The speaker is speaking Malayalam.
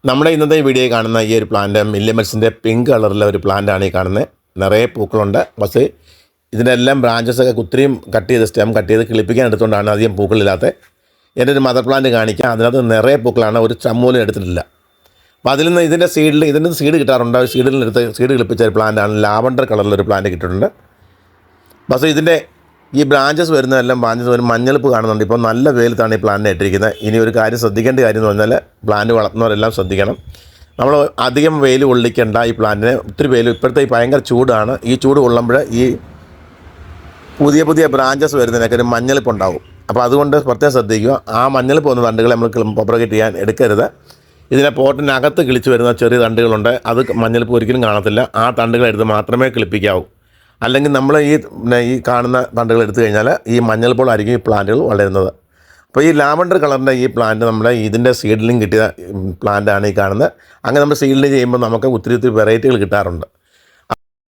നമ്മുടെ ഇന്നത്തെ വീഡിയോയിൽ കാണുന്ന ഈ ഒരു പ്ലാന്റ് മില്ലിമൽസിൻ്റെ പിങ്ക് കളറിലെ ഒരു പ്ലാന്റാണ് ഈ കാണുന്നത്. നിറയെ പൂക്കളുണ്ട്. പക്ഷേ ഇതിൻ്റെ എല്ലാം ബ്രാഞ്ചസൊക്കെ ഒത്തിരിയും കട്ട് ചെയ്ത് സ്റ്റെം കട്ട് ചെയ്ത് കിളിപ്പിക്കാൻ എടുത്തുകൊണ്ടാണ് അധികം പൂക്കളില്ലാത്ത. എൻ്റെ ഒരു മദർ പ്ലാന്റ് കാണിക്കാം. അതിനകത്ത് നിറയെ പൂക്കളാണ്, ഒരു ചമ്മൂലും എടുത്തിട്ടില്ല. അപ്പോൾ അതിൽ നിന്ന് ഇതിൻ്റെ സീഡ് കിട്ടാറുണ്ട്. സീഡ് കിളിപ്പിച്ച ഒരു പ്ലാന്റാണ്. ലാവണ്ടർ കളറിലൊരു പ്ലാന്റ് കിട്ടിയിട്ടുണ്ട്. പക്ഷേ ഇതിൻ്റെ ഈ ബ്രാഞ്ചസ് വരുന്നതെല്ലാം ഒരു മഞ്ഞളിപ്പ് കാണുന്നുണ്ട്. ഇപ്പോൾ നല്ല വെയിലത്താണ് ഈ പ്ലാന്റിനെ ഇട്ടിരിക്കുന്നത്. ഇനി ഒരു കാര്യം ശ്രദ്ധിക്കേണ്ട കാര്യം എന്ന് പറഞ്ഞാൽ പ്ലാന്റ് വളർത്തുന്നവരെല്ലാം ശ്രദ്ധിക്കണം. നമ്മൾ അധികം വെയിൽ കൊള്ളിക്കേണ്ട ഈ പ്ലാന്റിനെ. ഒത്തിരി വെയിൽ, ഇപ്പോഴത്തെ ഈ ഭയങ്കര ചൂടാണ്. ഈ ചൂട് കൊള്ളുമ്പോൾ ഈ പുതിയ ബ്രാഞ്ചസ് വരുന്നതിനൊക്കെ ഒരു മഞ്ഞളിപ്പ് ഉണ്ടാകും. അപ്പോൾ അതുകൊണ്ട് പ്രത്യേകം ശ്രദ്ധിക്കുക. ആ മഞ്ഞളിപ്പ് വന്ന തണ്ടുകളെ നമ്മൾ പ്രൊപ്പഗേറ്റ് ചെയ്യാൻ എടുക്കരുത്. ഇതിനെ പോട്ടിനകത്ത് കിളിച്ച് വരുന്ന ചെറിയ തണ്ടുകളുണ്ട്. അത് മഞ്ഞളിപ്പ് ഒരിക്കലും കാണത്തില്ല. ആ തണ്ടുകളെടുത്ത് മാത്രമേ കിളിപ്പിക്കാവൂ. അല്ലെങ്കിൽ നമ്മൾ ഈ കാണുന്ന തണ്ടുകൾ എടുത്തു കഴിഞ്ഞാൽ ഈ മഞ്ഞൾപ്പോളായിരിക്കും ഈ പ്ലാന്റുകൾ വളരുന്നത്. അപ്പോൾ ഈ ലാവണ്ടർ കളറിൻ്റെ ഈ പ്ലാന്റ് നമ്മുടെ ഇതിൻ്റെ സീഡ്ലിംഗ് കിട്ടിയ പ്ലാന്റാണ് ഈ കാണുന്നത്. അങ്ങനെ നമ്മൾ സീഡ്ലിംഗ് ചെയ്യുമ്പോൾ നമുക്ക് ഒത്തിരി വെറൈറ്റികൾ കിട്ടാറുണ്ട്.